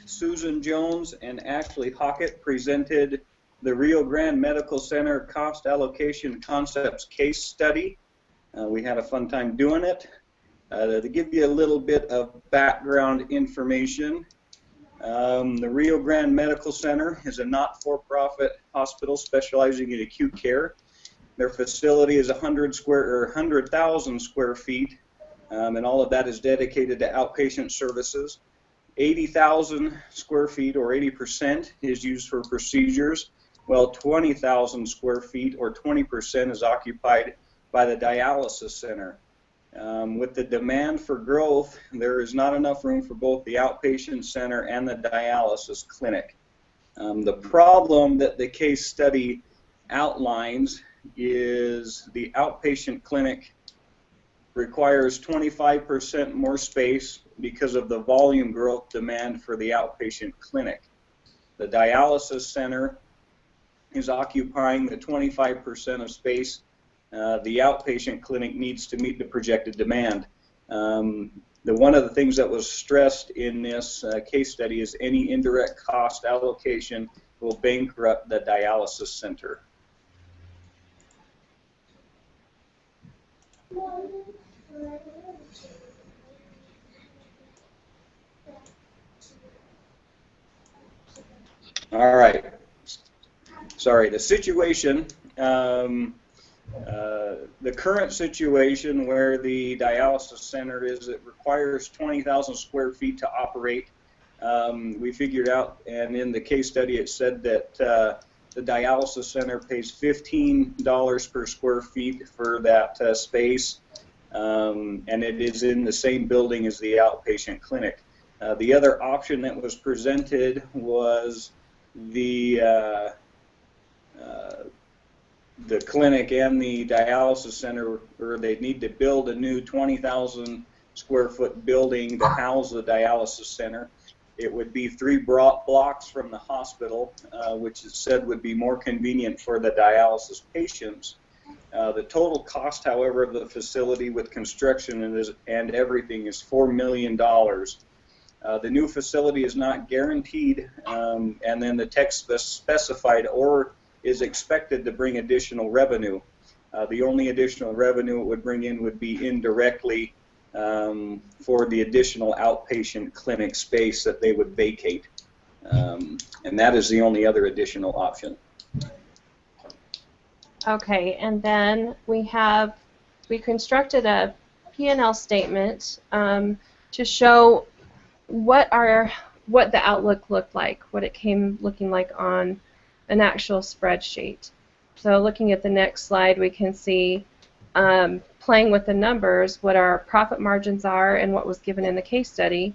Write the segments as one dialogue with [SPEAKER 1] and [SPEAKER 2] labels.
[SPEAKER 1] Susan Jones and Ashley Hockett presented the Rio Grande Medical Center Cost Allocation Concepts case study. We had a fun time doing it. To give you a little bit of background information, the Rio Grande Medical Center is a not-for-profit hospital specializing in acute care. Their facility is 100,000 square feet, and all of that is dedicated to outpatient services. 80,000 square feet, or 80%, is used for procedures, while 20,000 square feet, or 20%, is occupied by the dialysis center. With the demand for growth, there is not enough room for both the outpatient center and the dialysis clinic. The problem that the case study outlines is the outpatient clinic requires 25% more space because of the volume growth demand for the outpatient clinic. The dialysis center is occupying the 25% of space the outpatient clinic needs to meet the projected demand. One of the things that was stressed in this case study is any indirect cost allocation will bankrupt the dialysis center. All right. Sorry, the situation, the current situation where the dialysis center is, it requires 20,000 square feet to operate. We figured out, and in the case study it said that the dialysis center pays $15 per square feet for that space, and it is in the same building as the outpatient clinic. The other option that was presented was the clinic and the dialysis center, where they need to build a new 20,000 square foot building to house the dialysis center. It would be 3 blocks from the hospital, which it said would be more convenient for the dialysis patients. The total cost, however, of the facility with construction and everything is $4 million. The new facility is not guaranteed, and then the text specified or is expected to bring additional revenue. The only additional revenue it would bring in would be indirectly for the additional outpatient clinic space that they would vacate. And that is the only other additional option.
[SPEAKER 2] Okay, and then we constructed a P&L statement to show what the outlook looked like, what it came looking like on an actual spreadsheet. So looking at the next slide, we can see playing with the numbers, what our profit margins are and what was given in the case study.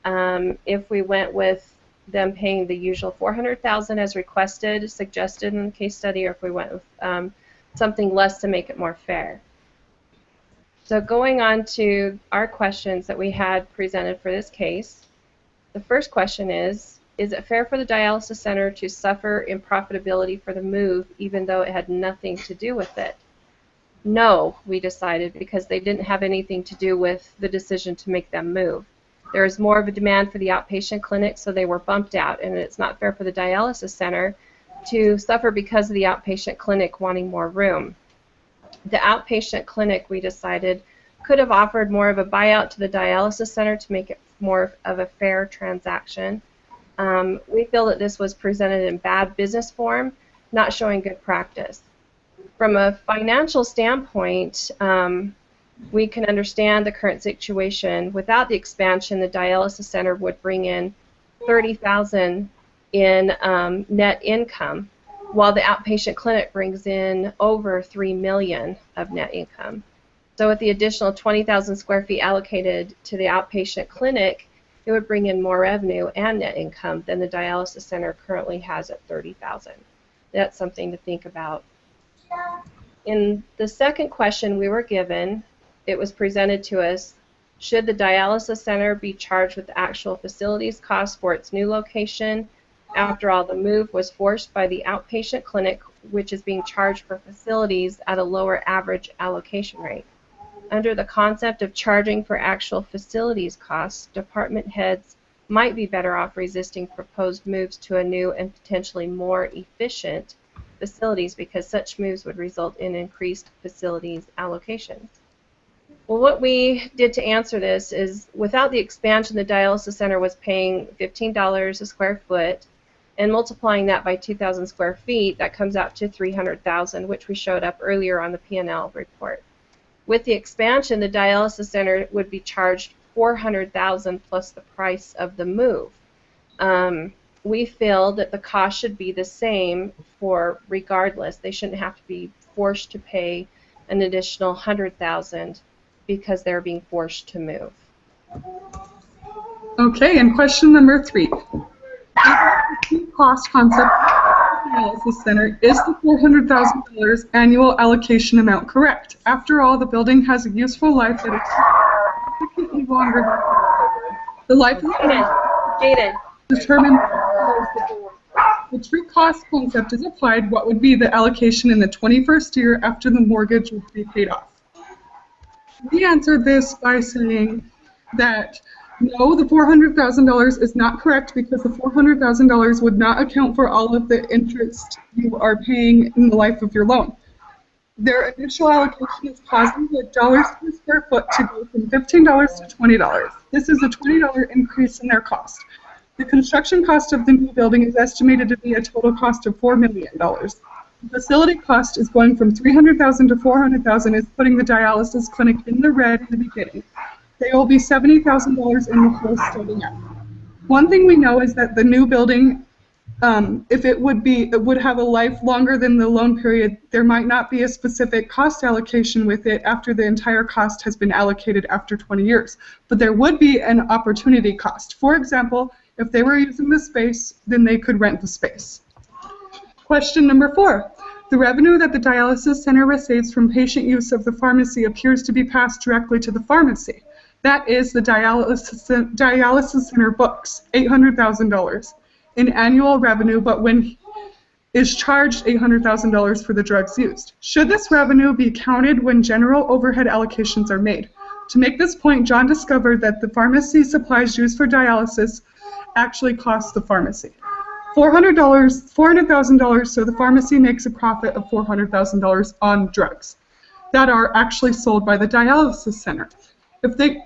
[SPEAKER 2] If we went with them paying the usual $400,000 as requested, suggested in the case study, or if we went with something less to make it more fair. So going on to our questions that we had presented for this case, the first question is it fair for the dialysis center to suffer in profitability for the move even though it had nothing to do with it? No, we decided, because they didn't have anything to do with the decision to make them move. There is more of a demand for the outpatient clinic, so they were bumped out, and it's not fair for the dialysis center to suffer because of the outpatient clinic wanting more room. The outpatient clinic, we decided, could have offered more of a buyout to the dialysis center to make it more of a fair transaction. We feel that this was presented in bad business form, not showing good practice. From a financial standpoint, we can understand the current situation. Without the expansion, the dialysis center would bring in $30,000 in net income, while the outpatient clinic brings in over $3 million of net income. So with the additional 20,000 square feet allocated to the outpatient clinic, it would bring in more revenue and net income than the dialysis center currently has at $30,000. That's something to think about. In the second question we were given, it was presented to us, should the dialysis center be charged with the actual facilities costs for its new location? After all, the move was forced by the outpatient clinic, which is being charged for facilities at a lower average allocation rate. Under the concept of charging for actual facilities costs, department heads might be better off resisting proposed moves to a new and potentially more efficient facilities because such moves would result in increased facilities allocations. Well, what we did to answer this is without the expansion, the dialysis center was paying $15 a square foot, and multiplying that by 2,000 square feet, that comes out to $300,000, which we showed up earlier on the P&L report. With the expansion, the dialysis center would be charged $400,000 plus the price of the move. We feel that the cost should be the same for regardless. They shouldn't have to be forced to pay an additional $100,000 because they're being forced to move.
[SPEAKER 3] Okay, and question number 3. The cost concept of the dialysis center, is the $400,000 annual allocation amount correct? After all, the building has a useful life that is significantly longer than the life of
[SPEAKER 2] Jaden.
[SPEAKER 3] Determined the true cost concept is applied, what would be the allocation in the 21st year after the mortgage would be paid off? We answered this by saying that no, the $400,000 is not correct because the $400,000 would not account for all of the interest you are paying in the life of your loan. Their initial allocation is causing the dollars per square foot to go from $15 to $20. This is a $20 increase in their cost. The construction cost of the new building is estimated to be a total cost of $4 million. The facility cost is going from $300,000 to $400,000, is putting the dialysis clinic in the red in the beginning. They will be $70,000 in the hole starting out. One thing we know is that the new building, if it would have a life longer than the loan period, there might not be a specific cost allocation with it after the entire cost has been allocated after 20 years. But there would be an opportunity cost. For example, if they were using the space, then they could rent the space. Question number 4. The revenue that the dialysis center receives from patient use of the pharmacy appears to be passed directly to the pharmacy. That is, the dialysis center books $800,000 in annual revenue, but when is charged $800,000 for the drugs used. Should this revenue be counted when general overhead allocations are made? To make this point, John discovered that the pharmacy supplies used for dialysis actually cost the pharmacy $400,000, so the pharmacy makes a profit of $400,000 on drugs that are actually sold by the dialysis center.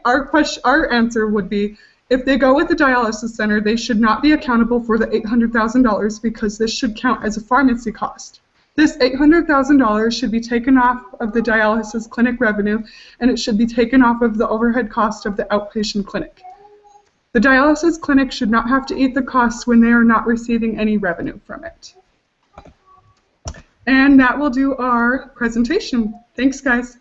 [SPEAKER 3] Our answer would be, if they go with the dialysis center, they should not be accountable for the $800,000 because this should count as a pharmacy cost. This $800,000 should be taken off of the dialysis clinic revenue, and it should be taken off of the overhead cost of the outpatient clinic. The dialysis clinic should not have to eat the costs when they are not receiving any revenue from it. And that will do our presentation. Thanks, guys.